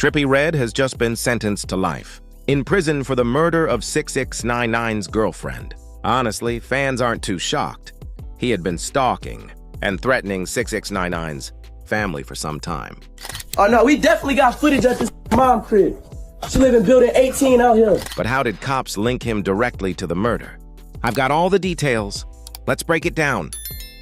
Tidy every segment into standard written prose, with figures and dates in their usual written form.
TRIPPIE REDD has just been sentenced to life, in prison for the murder of 6ix9ine's girlfriend. Honestly, fans aren't too shocked. He had been stalking and threatening 6ix9ine's family for some time. Oh no, we definitely got footage at this mom crib. She live in building 18 out here. But how did cops link him directly to the murder? I've got all the details. Let's break it down.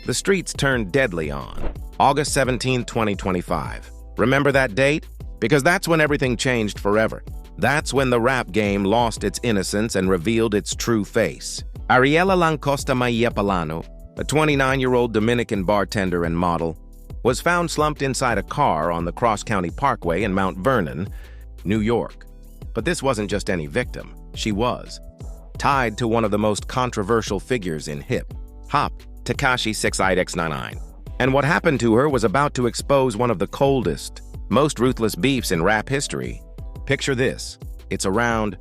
The streets turned deadly on August 17, 2025. Remember that date? Because that's when everything changed forever. That's when the rap game lost its innocence and revealed its true face. Ariela Lancosta Mayepalano, a 29-year-old Dominican bartender and model, was found slumped inside a car on the Cross County Parkway in Mount Vernon, New York. But this wasn't just any victim. She was tied to one of the most controversial figures in hip-hop, Tekashi 6ix9ine. And what happened to her was about to expose one of the coldest, most ruthless beefs in rap history. Picture this. It's around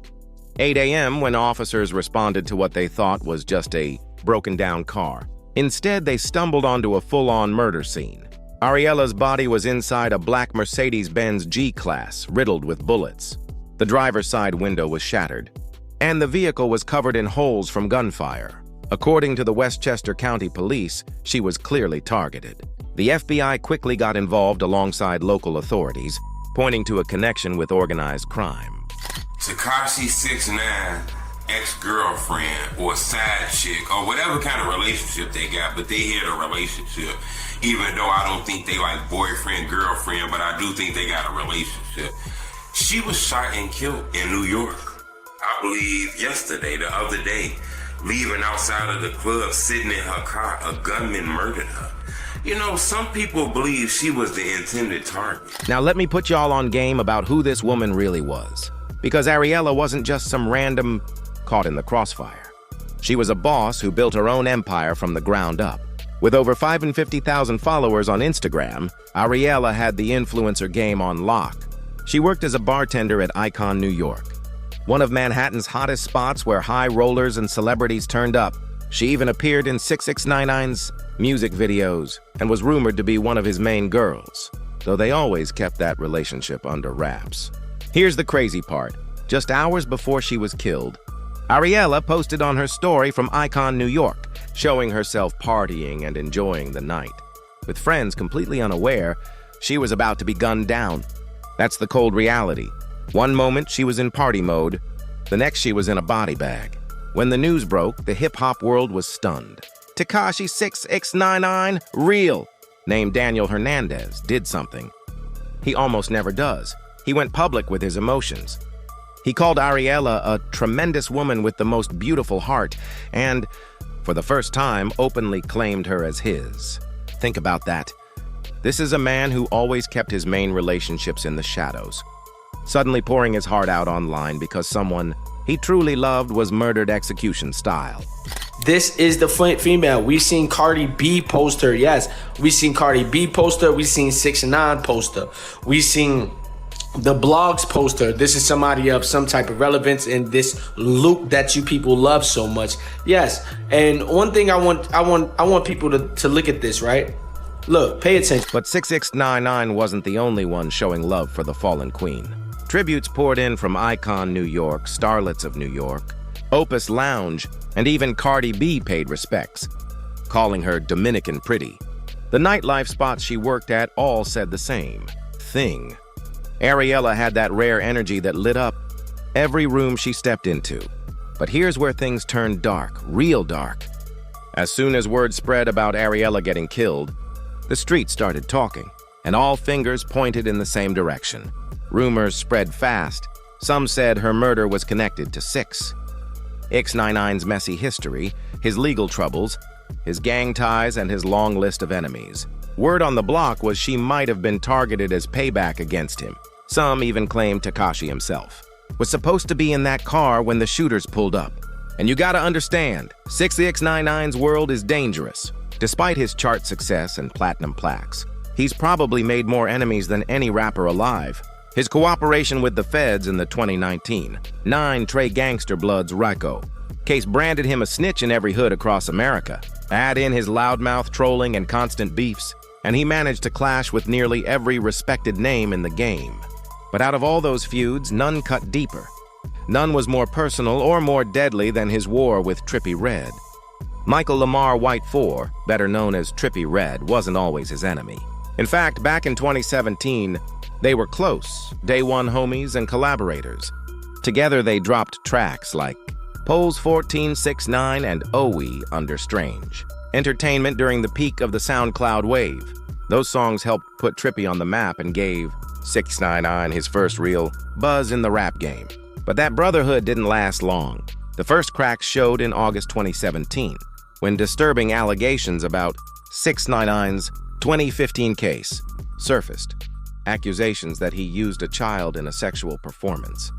8 a.m. when officers responded to what they thought was just a broken-down car. Instead, they stumbled onto a full-on murder scene. Ariela's body was inside a black Mercedes-Benz G-Class, riddled with bullets. The driver's side window was shattered, and the vehicle was covered in holes from gunfire. According to the Westchester County Police, she was clearly targeted. The FBI quickly got involved alongside local authorities, pointing to a connection with organized crime. Tekashi 6ix9ine ex-girlfriend or side chick or whatever kind of relationship they got, but they had a relationship. Even though I don't think they like boyfriend, girlfriend, but I do think they got a relationship. She was shot and killed in New York. I believe yesterday, the other day, leaving outside of the club, sitting in her car, a gunman murdered her. You know, some people believe she was the intended target. Now let me put y'all on game about who this woman really was. Because Ariela wasn't just some random caught in the crossfire. She was a boss who built her own empire from the ground up. With over 550,000 followers on Instagram, Ariela had the influencer game on lock. She worked as a bartender at Icon, New York, one of Manhattan's hottest spots where high rollers and celebrities turned up. She even appeared in 6ix9ine's music videos and was rumored to be one of his main girls, though they always kept that relationship under wraps. Here's the crazy part. Just hours before she was killed, Ariela posted on her story from Icon, New York, showing herself partying and enjoying the night. With friends completely unaware, she was about to be gunned down. That's the cold reality. One moment she was in party mode, the next she was in a body bag. When the news broke, the hip-hop world was stunned. Tekashi 6ix9ine, real, named Daniel Hernandez, did something he almost never does. He went public with his emotions. He called Ariela a tremendous woman with the most beautiful heart and, for the first time, openly claimed her as his. Think about that. This is a man who always kept his main relationships in the shadows, suddenly pouring his heart out online because someone he truly loved was murdered execution style. This is the female. We seen Cardi B post her. Yes, we seen Cardi B post her. We seen 6ix9ine post her. We seen the blogs post her. This is somebody of some type of relevance in this loop that you people love so much. Yes, and one thing I want people to look at this, right? Look, pay attention. But 6ix9ine wasn't the only one showing love for the fallen queen. Tributes poured in from Icon New York, Starlets of New York, Opus Lounge, and even Cardi B paid respects, calling her Dominican pretty. The nightlife spots she worked at all said the same thing. Ariela had that rare energy that lit up every room she stepped into. But here's where things turned dark, real dark. As soon as word spread about Ariela getting killed, the streets started talking, and all fingers pointed in the same direction. Rumors spread fast. Some said her murder was connected to 6ix9ine's messy history, his legal troubles, his gang ties, and his long list of enemies. Word on the block was she might have been targeted as payback against him. Some even claimed Tekashi himself was supposed to be in that car when the shooters pulled up. And you gotta understand, 6ix9ine's world is dangerous. Despite his chart success and platinum plaques, he's probably made more enemies than any rapper alive. His cooperation with the feds in the 2019 Trey Gangster Bloods RICO case branded him a snitch in every hood across America. Add in his loudmouth trolling and constant beefs, and he managed to clash with nearly every respected name in the game. But out of all those feuds, none cut deeper. None was more personal or more deadly than his war with TRIPPIE REDD. Michael Lamar White IV, better known as TRIPPIE REDD, wasn't always his enemy. In fact, back in 2017, they were close, day one homies and collaborators. Together they dropped tracks like Poles 14, 6ix9ine, and OE Under Strange. Entertainment during the peak of the SoundCloud wave. Those songs helped put TRIPPIE on the map and gave 6ix9ine his first real buzz in the rap game. But that brotherhood didn't last long. The first cracks showed in August 2017, when disturbing allegations about 6ix9ine's 2015 case surfaced. Accusations that he used a child in a sexual performance.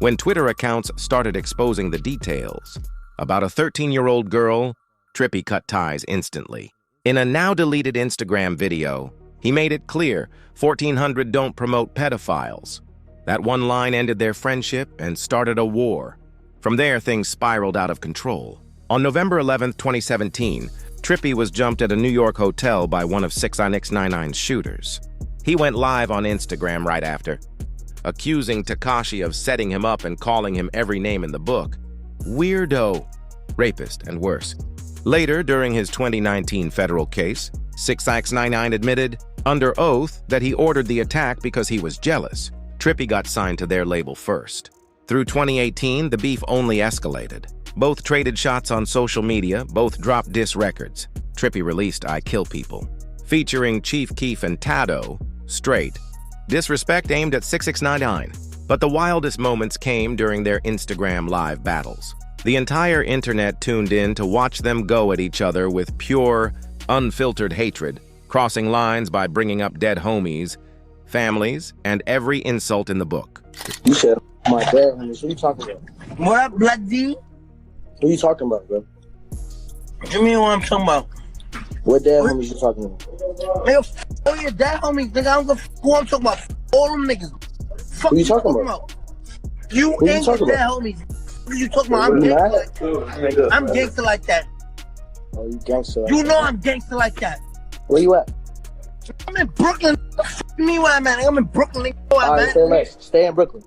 When Twitter accounts started exposing the details about a 13-year-old girl, TRIPPIE cut ties instantly. In a now-deleted Instagram video, he made it clear 1400 don't promote pedophiles. That one line ended their friendship and started a war. From there, things spiraled out of control. On November 11, 2017, TRIPPIE was jumped at a New York hotel by one of 6ix9ine's shooters. He went live on Instagram right after, accusing Tekashi of setting him up and calling him every name in the book. Weirdo, rapist, and worse. Later, during his 2019 federal case, 6ix9ine admitted under oath that he ordered the attack because he was jealous. TRIPPIE got signed to their label first. Through 2018, the beef only escalated. Both traded shots on social media, both dropped diss records. TRIPPIE released I Kill People, featuring Chief Keef and Tado, straight. Disrespect aimed at 6ix9ine. But the wildest moments came during their Instagram live battles. The entire internet tuned in to watch them go at each other with pure, unfiltered hatred, crossing lines by bringing up dead homies, families, and every insult in the book. You said my dad, homies. What are you talking about? What up, Black D? Who are you talking about, bro? What you mean what I'm talking about? What dad homies you talking about? Nigga, all your dad homies, nigga, I don't give a fuck who I'm talking about. All them niggas. Fuck Who you talking about? You Who you ain't your talking dad about? homies. What are you talking about? I'm gangster like that. I'm gangster like that. Oh, you gangster. You know I'm gangster like that. Where you at? I'm in Brooklyn. What the fuck you mean where I'm at? I'm in Brooklyn. Nigga. Where I'm Alright, at. stay less. Stay in Brooklyn.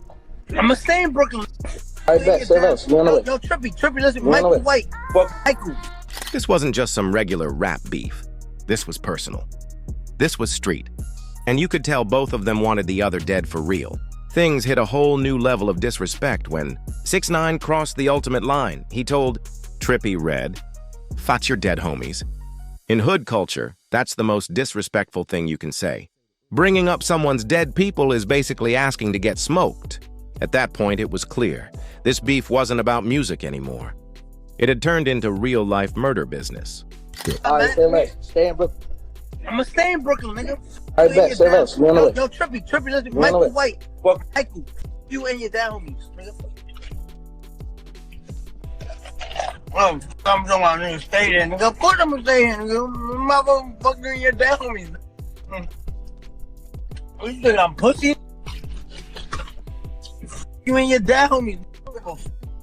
I'ma stay in Brooklyn. Alright, bet. Stay less. You on the way. Yo, Trippie, listen, You on the Michael way. White. Fuck Michael. This wasn't just some regular rap beef. This was personal. This was street. And you could tell both of them wanted the other dead for real. Things hit a whole new level of disrespect when 6ix9ine crossed the ultimate line. He told TRIPPIE REDD, "Fat your dead homies." In hood culture, that's the most disrespectful thing you can say. Bringing up someone's dead people is basically asking to get smoked. At that point, it was clear. This beef wasn't about music anymore. It had turned into real-life murder business. Alright, stay less. Stay in Brooklyn. I'ma stay in Brooklyn, nigga. Alright, bet. Stay less. You on the way. Yo, Trippie, listen, You on the Michael way. White. Fuck Michael. You and your dad homies, nigga. I'm talking about nigga, stay there, nigga. Of course I'm gonna stay here, nigga. Motherfucker, you and your dad homies. What you think, I'm pussy? You and your dad homies,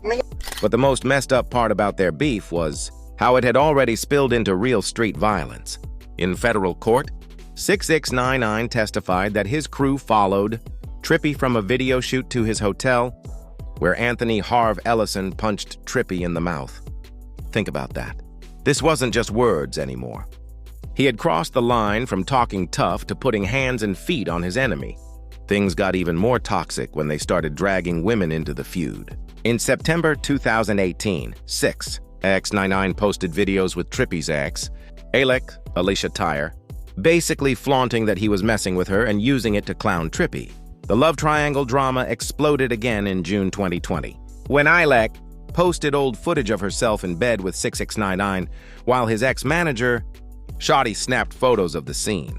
nigga. But the most messed up part about their beef was how it had already spilled into real street violence. In federal court, 6ix9ine testified that his crew followed TRIPPIE from a video shoot to his hotel, where Anthony Harv Ellison punched TRIPPIE in the mouth. Think about that. This wasn't just words anymore. He had crossed the line from talking tough to putting hands and feet on his enemy. Things got even more toxic when they started dragging women into the feud. In September 2018, 6ix9ine posted videos with TRIPPIE's ex, Alicia Tyre, basically flaunting that he was messing with her and using it to clown TRIPPIE. The love triangle drama exploded again in June 2020, when Alec posted old footage of herself in bed with 6ix9ine, while his ex-manager, Shotty, snapped photos of the scene.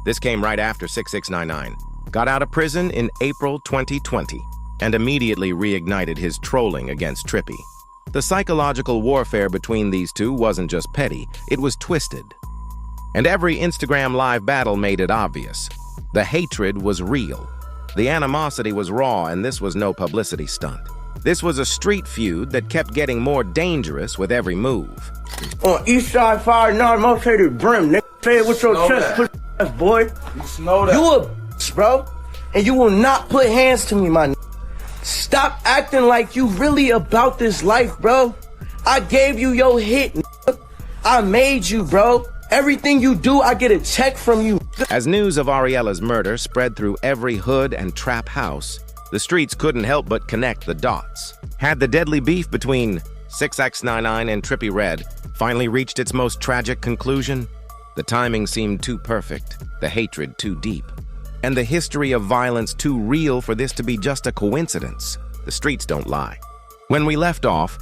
This came right after 6ix9ine got out of prison in April 2020 and immediately reignited his trolling against TRIPPIE. The psychological warfare between these two wasn't just petty, it was twisted. And every Instagram live battle made it obvious. The hatred was real. The animosity was raw, and this was no publicity stunt. This was a street feud that kept getting more dangerous with every move. On East Side Fire, non-motivated brim, nigga. Say it with your chest, push ass boy. You know that. You a bitch, bro. and you will not put hands to me, my nigga. Stop acting like you really about this life, bro. I gave you your hit, nigga. I made you, bro. Everything you do, I get a check from you. As news of Ariela's murder spread through every hood and trap house, the streets couldn't help but connect the dots. Had the deadly beef between 6ix9ine and TRIPPIE REDD finally reached its most tragic conclusion? The timing seemed too perfect, the hatred too deep, and the history of violence too real for this to be just a coincidence. The streets don't lie. When we left off,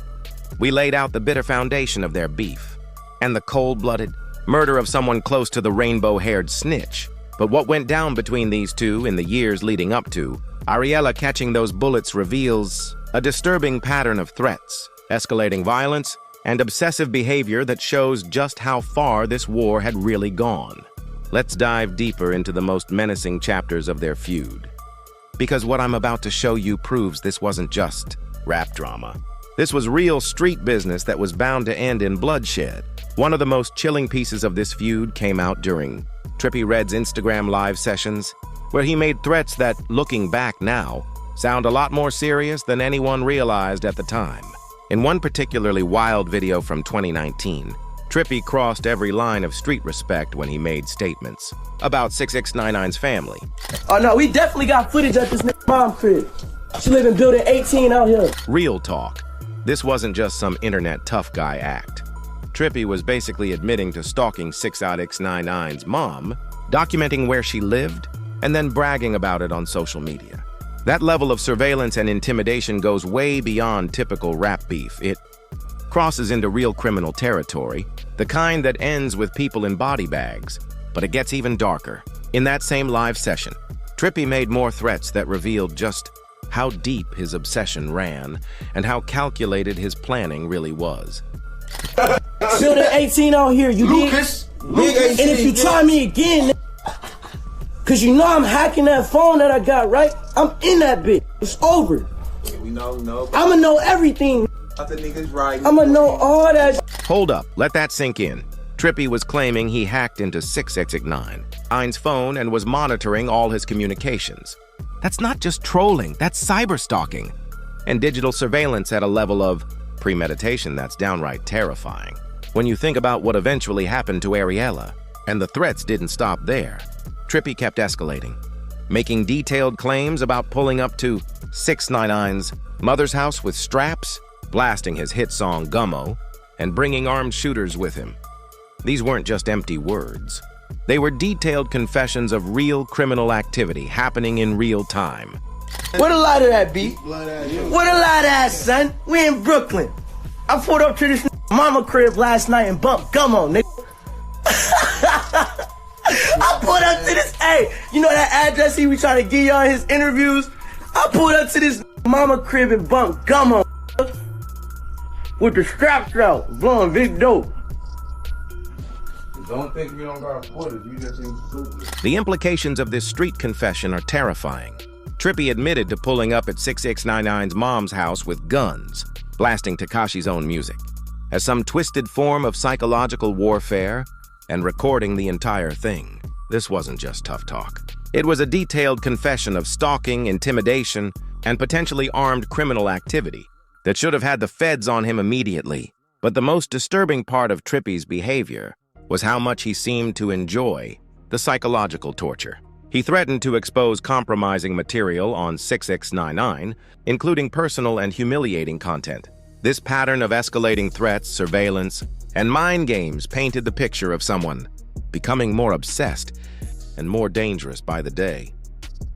we laid out the bitter foundation of their beef and the cold-blooded murder of someone close to the rainbow-haired snitch. But what went down between these two in the years leading up to Ariela catching those bullets reveals a disturbing pattern of threats, escalating violence, and obsessive behavior that shows just how far this war had really gone. Let's dive deeper into the most menacing chapters of their feud. Because what I'm about to show you proves this wasn't just rap drama. This was real street business that was bound to end in bloodshed. One of the most chilling pieces of this feud came out during TRIPPIE REDD's Instagram live sessions, where he made threats that, looking back now, sound a lot more serious than anyone realized at the time. In one particularly wild video from 2019, TRIPPIE crossed every line of street respect when he made statements about 6ix9ine's family. Oh no, we definitely got footage at this nigga mom crib. She live in building 18 out here. Real talk. This wasn't just some internet tough guy act. TRIPPIE was basically admitting to stalking 6ix9ine's mom, documenting where she lived, and then bragging about it on social media. That level of surveillance and intimidation goes way beyond typical rap beef. It crosses into real criminal territory, the kind that ends with people in body bags. But it gets even darker. In that same live session, TRIPPIE made more threats that revealed just how deep his obsession ran and how calculated his planning really was. Building 18 out here, you Lucas, dig? And if you try me again, cause you know I'm hacking that phone that I got, right? I'm in that bitch. It's over. Yeah, we know. I'ma know everything. The niggas right. I'ma know all that. Hold up, let that sink in. TRIPPIE was claiming he hacked into 6ix9ine's phone and was monitoring all his communications. That's not just trolling, that's cyberstalking. And digital surveillance at a level of premeditation that's downright terrifying. When you think about what eventually happened to Ariela, and the threats didn't stop there. TRIPPIE kept escalating, making detailed claims about pulling up to 6ix9ine's mother's house with straps, blasting his hit song Gummo, and bringing armed shooters with him. These weren't just empty words. They were detailed confessions of real criminal activity happening in real time. Where the light at, B? Where the light at, son? We in Brooklyn. I pulled up to this mama crib last night and bumped gum on, nigga. I pulled up to this, hey, you know that address he was trying to give y'all his interviews? I pulled up to this mama crib and bumped gum on, with the straps out, blowing big dope. Don't think you don't got footage, you just ain't stupid. The implications of this street confession are terrifying. TRIPPIE admitted to pulling up at 6ix9ine's mom's house with guns, blasting Tekashi's own music, as some twisted form of psychological warfare, and recording the entire thing. This wasn't just tough talk. It was a detailed confession of stalking, intimidation, and potentially armed criminal activity that should have had the feds on him immediately. But the most disturbing part of TRIPPIE's behavior was how much he seemed to enjoy the psychological torture. He threatened to expose compromising material on 6ix9ine, including personal and humiliating content. This pattern of escalating threats, surveillance, and mind games painted the picture of someone becoming more obsessed and more dangerous by the day.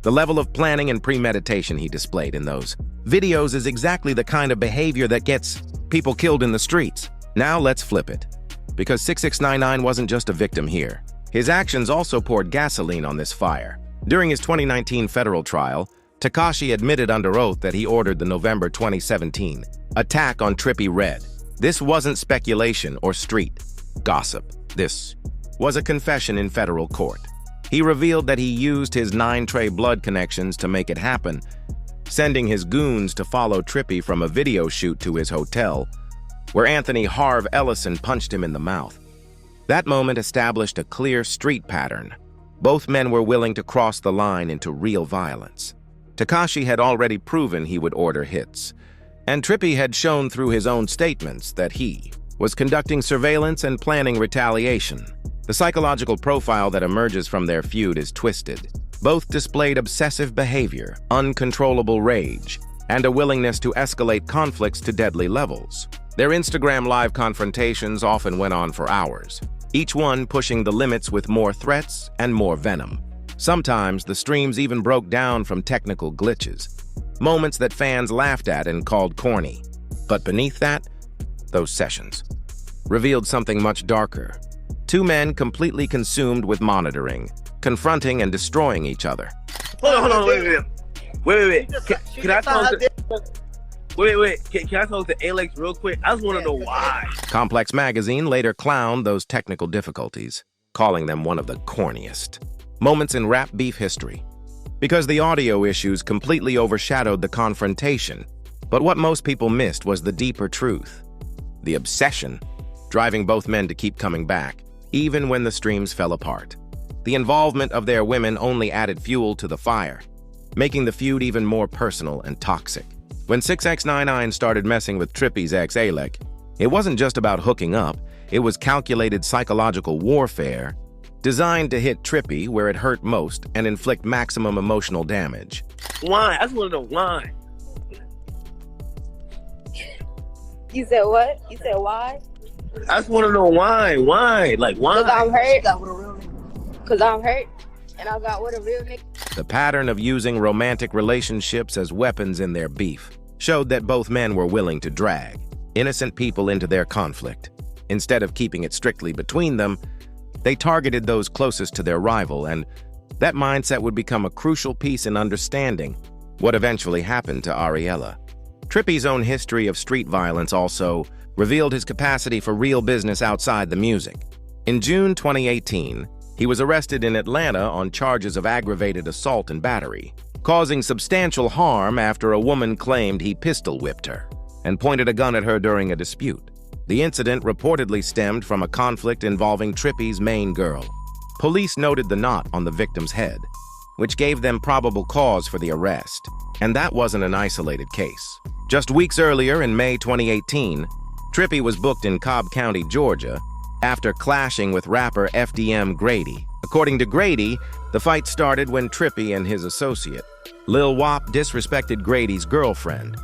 The level of planning and premeditation he displayed in those videos is exactly the kind of behavior that gets people killed in the streets. Now let's flip it. Because 6ix9ine wasn't just a victim here. His actions also poured gasoline on this fire. During his 2019 federal trial, Tekashi admitted under oath that he ordered the November 2017 attack on TRIPPIE REDD. This wasn't speculation or street gossip. This was a confession in federal court. He revealed that he used his 9-tray blood connections to make it happen, sending his goons to follow TRIPPIE from a video shoot to his hotel, where Anthony Harv Ellison punched him in the mouth. That moment established a clear street pattern. Both men were willing to cross the line into real violence. Tekashi had already proven he would order hits, and Trippie had shown through his own statements that he was conducting surveillance and planning retaliation. The psychological profile that emerges from their feud is twisted. Both displayed obsessive behavior, uncontrollable rage, and a willingness to escalate conflicts to deadly levels. Their Instagram Live confrontations often went on for hours, each one pushing the limits with more threats and more venom. Sometimes the streams even broke down from technical glitches, moments that fans laughed at and called corny. But beneath that, those sessions revealed something much darker. Two men completely consumed with monitoring, confronting and destroying each other. Hold on, wait. Can I talk to... Can I talk to Alex real quick? I just want to know why. Complex Magazine later clowned those technical difficulties, calling them one of the corniest moments in rap beef history, because the audio issues completely overshadowed the confrontation. But what most people missed was the deeper truth, the obsession driving both men to keep coming back, even when the streams fell apart. The involvement of their women only added fuel to the fire, making the feud even more personal and toxic. When 6ix9ine's started messing with Trippie's ex Alec, it wasn't just about hooking up, it was calculated psychological warfare designed to hit Trippie where it hurt most and inflict maximum emotional damage. Why? I just want to know why. You said what? You said why? I just want to know why. Why? Like, why? Because I'm hurt. Because I'm hurt. And I got with a real nigga. The pattern of using romantic relationships as weapons in their beef showed that both men were willing to drag innocent people into their conflict. Instead of keeping it strictly between them, they targeted those closest to their rival, and that mindset would become a crucial piece in understanding what eventually happened to Ariela. Trippie's own history of street violence also revealed his capacity for real business outside the music. In June 2018, he was arrested in Atlanta on charges of aggravated assault and battery, causing substantial harm after a woman claimed he pistol whipped her and pointed a gun at her during a dispute. The incident reportedly stemmed from a conflict involving Trippie's main girl. Police noted the knot on the victim's head, which gave them probable cause for the arrest. And that wasn't an isolated case. Just weeks earlier, in May 2018, Trippie was booked in Cobb County, Georgia, after clashing with rapper FDM Grady. According to Grady, the fight started when Trippie and his associate, Lil Wop, disrespected Grady's girlfriend,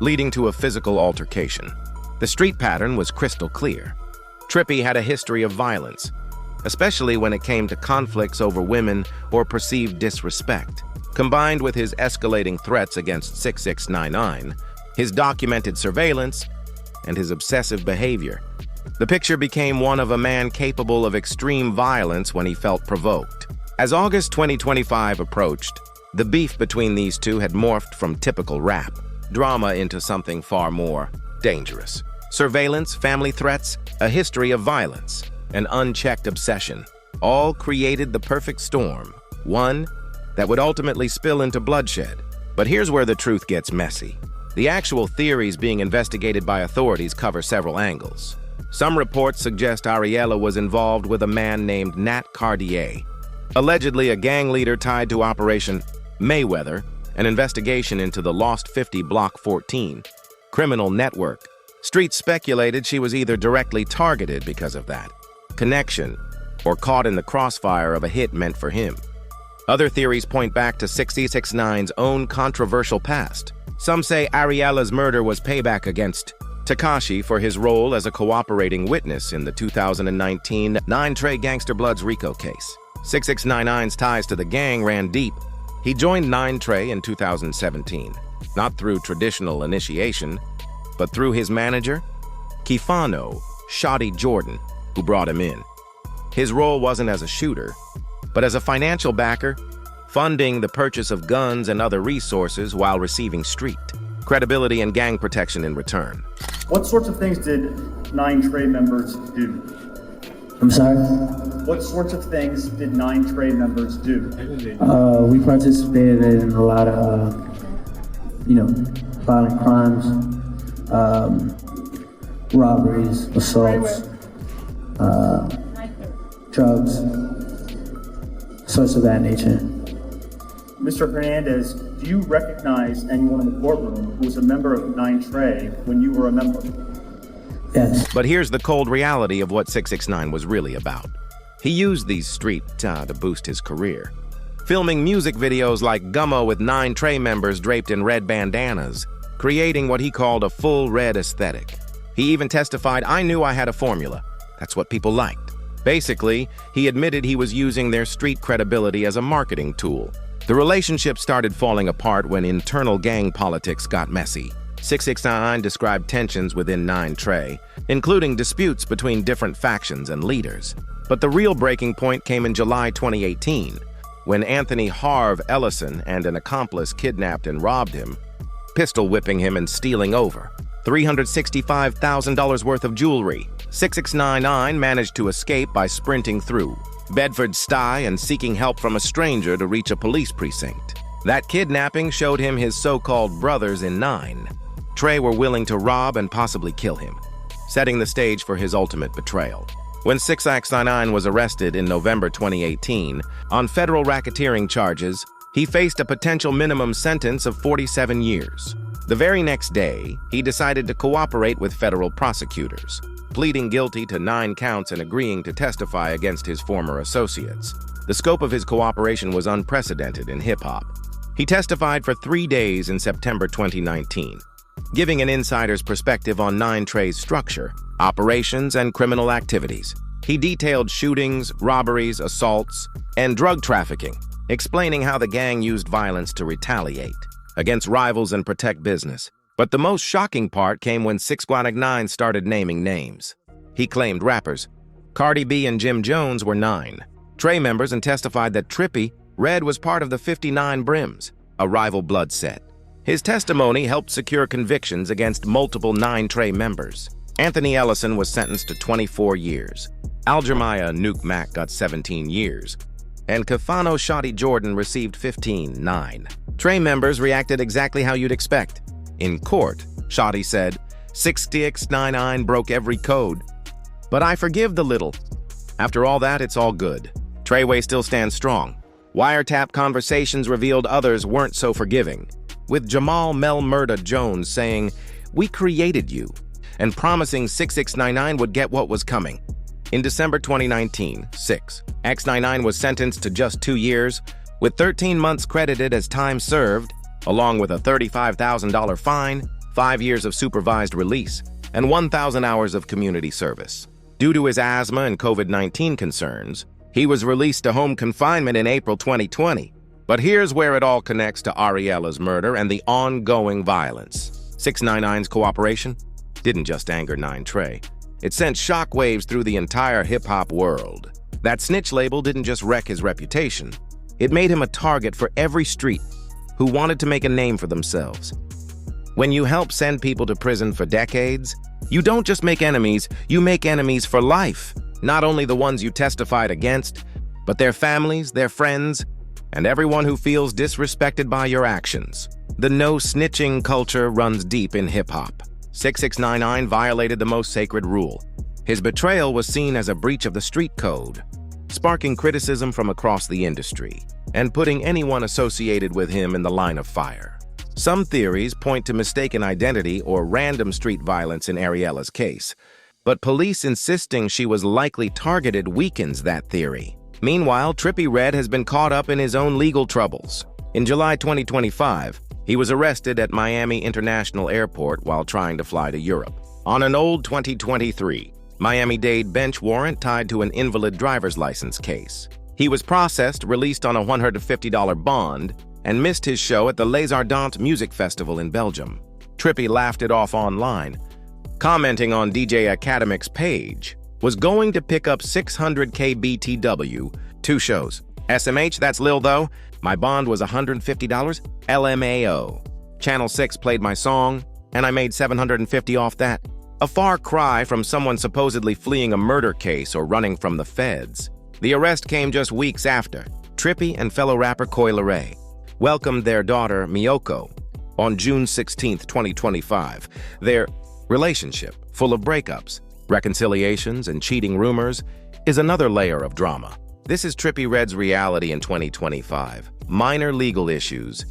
leading to a physical altercation. The street pattern was crystal clear. Trippie had a history of violence, especially when it came to conflicts over women or perceived disrespect. Combined with his escalating threats against 6ix9ine, his documented surveillance, and his obsessive behavior, the picture became one of a man capable of extreme violence when he felt provoked. As August 2025 approached, the beef between these two had morphed from typical rap drama into something far more dangerous. Surveillance, family threats, a history of violence, an unchecked obsession, all created the perfect storm, one that would ultimately spill into bloodshed. But here's where the truth gets messy. The actual theories being investigated by authorities cover several angles. Some reports suggest Ariela was involved with a man named Nat Cartier, allegedly a gang leader tied to Operation Mayweather, an investigation into the Lost 50 Block 14 criminal network. Streets speculated she was either directly targeted because of that connection or caught in the crossfire of a hit meant for him. Other theories point back to 6ix9ine's own controversial past. Some say Ariela's murder was payback against Tekashi for his role as a cooperating witness in the 2019 9 Trey Gangster Bloods RICO case. 6ix9ine's ties to the gang ran deep. He joined 9 Trey in 2017, not through traditional initiation, but through his manager, Kifano Shoddy Jordan, who brought him in. His role wasn't as a shooter, but as a financial backer, funding the purchase of guns and other resources while receiving street credibility and gang protection in return. What sorts of things did 9 Trey members do? I'm sorry? What sorts of things did 9 Trey members do? We participated in a lot of, violent crimes, robberies, assaults, drugs, sorts of that nature. Mr. Hernandez, do you recognize anyone in the courtroom who was a member of 9 when you were a member? Yes. But here's the cold reality of what 6ix9ine was really about. He used these streets to boost his career, filming music videos like Gummo with 9 members draped in red bandanas, creating what he called a full red aesthetic. He even testified, "I knew I had a formula. That's what people liked." Basically, he admitted he was using their street credibility as a marketing tool. The relationship started falling apart when internal gang politics got messy. 6ix9ine described tensions within 9 including disputes between different factions and leaders. But the real breaking point came in July 2018, when Anthony Harv Ellison and an accomplice kidnapped and robbed him, pistol whipping him and stealing over $365,000 worth of jewelry. 6ix9ine managed to escape by sprinting through Bedford-Stuyvesant and seeking help from a stranger to reach a police precinct. That kidnapping showed him his so-called brothers in 9 were willing to rob and possibly kill him, setting the stage for his ultimate betrayal. When 6ix9ine was arrested in November 2018 on federal racketeering charges, he faced a potential minimum sentence of 47 years. The very next day, he decided to cooperate with federal prosecutors, pleading guilty to 9 counts and agreeing to testify against his former associates. The scope of his cooperation was unprecedented in hip-hop. He testified for 3 days in September 2019, giving an insider's perspective on 9's structure, operations, and criminal activities. He detailed shootings, robberies, assaults, and drug trafficking, explaining how the gang used violence to retaliate against rivals and protect business. But the most shocking part came when 6ix9ine started naming names. He claimed rappers Cardi B and Jim Jones were 9 members and testified that TRIPPIE REDD was part of the 59 Brims, a rival blood set. His testimony helped secure convictions against multiple 9 members. Anthony Ellison was sentenced to 24 years. Aljamiah Nuke Mac got 17 years. And Kafano Shotty Jordan received 15. 9 members reacted exactly how you'd expect. In court, Shotty said, 6ix9ine broke every code. But I forgive the little. After all that, it's all good. Treyway still stands strong. Wiretap conversations revealed others weren't so forgiving, with Jamal Mel Murda Jones saying, "We created you," and promising 6ix9ine would get what was coming. In December 2019, 6ix9ine was sentenced to just 2 years, with 13 months credited as time served, along with a $35,000 fine, 5 years of supervised release, and 1,000 hours of community service. Due to his asthma and COVID-19 concerns, he was released to home confinement in April 2020. But here's where it all connects to Ariela's murder and the ongoing violence. 6ix9ine's cooperation didn't just anger 9 It sent shockwaves through the entire hip-hop world. That snitch label didn't just wreck his reputation. It made him a target for every street who wanted to make a name for themselves. When you help send people to prison for decades, you don't just make enemies, you make enemies for life. Not only the ones you testified against, but their families, their friends, and everyone who feels disrespected by your actions. The no-snitching culture runs deep in hip-hop. 6ix9ine violated the most sacred rule. His betrayal was seen as a breach of the street code, sparking criticism from across the industry and putting anyone associated with him in the line of fire. Some theories point to mistaken identity or random street violence in Ariela's case, but police insisting she was likely targeted weakens that theory. Meanwhile, TRIPPIE REDD has been caught up in his own legal troubles. In July 2025, he was arrested at Miami International Airport while trying to fly to Europe on an old 2023 Miami-Dade bench warrant tied to an invalid driver's license case. He was processed, released on a $150 bond, and missed his show at the Les Ardentes Music Festival in Belgium. TRIPPIE laughed it off online, commenting on DJ Academic's page, was going to pick up 600K BTW, 2 shows. SMH, that's Lil though. My bond was $150, LMAO. Channel 6 played my song, and I made $750 off that. A far cry from someone supposedly fleeing a murder case or running from the feds. The arrest came just weeks after. TRIPPIE and fellow rapper Coi Leray welcomed their daughter, Miyoko, on June 16, 2025. Their relationship, full of breakups, reconciliations, and cheating rumors, is another layer of drama. This is TRIPPIE REDD's reality in 2025. Minor legal issues,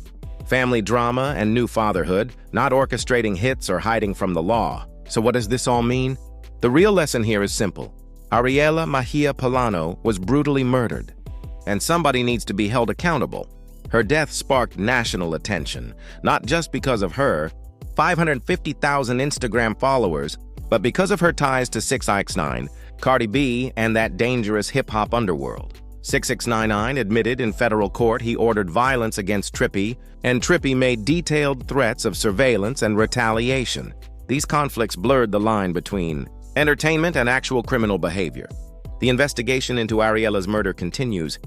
family drama, and new fatherhood, not orchestrating hits or hiding from the law. So what does this all mean? The real lesson here is simple. Ariela Polano was brutally murdered, and somebody needs to be held accountable. Her death sparked national attention, not just because of her 550,000 Instagram followers, but because of her ties to 6ix9ine, Cardi B, and that dangerous hip-hop underworld. 6ix9ine admitted in federal court he ordered violence against TRIPPIE, and TRIPPIE made detailed threats of surveillance and retaliation. These conflicts blurred the line between entertainment and actual criminal behavior. The investigation into Ariela's murder continues,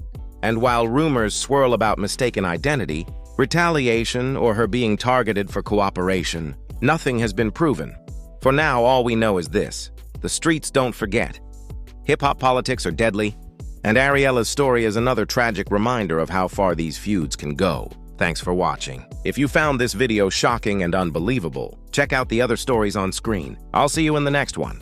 and while rumors swirl about mistaken identity, retaliation, or her being targeted for cooperation, nothing has been proven. For now, all we know is this: the streets don't forget. Hip-hop politics are deadly, and Ariela's story is another tragic reminder of how far these feuds can go. Thanks for watching. If you found this video shocking and unbelievable, check out the other stories on screen. I'll see you in the next one.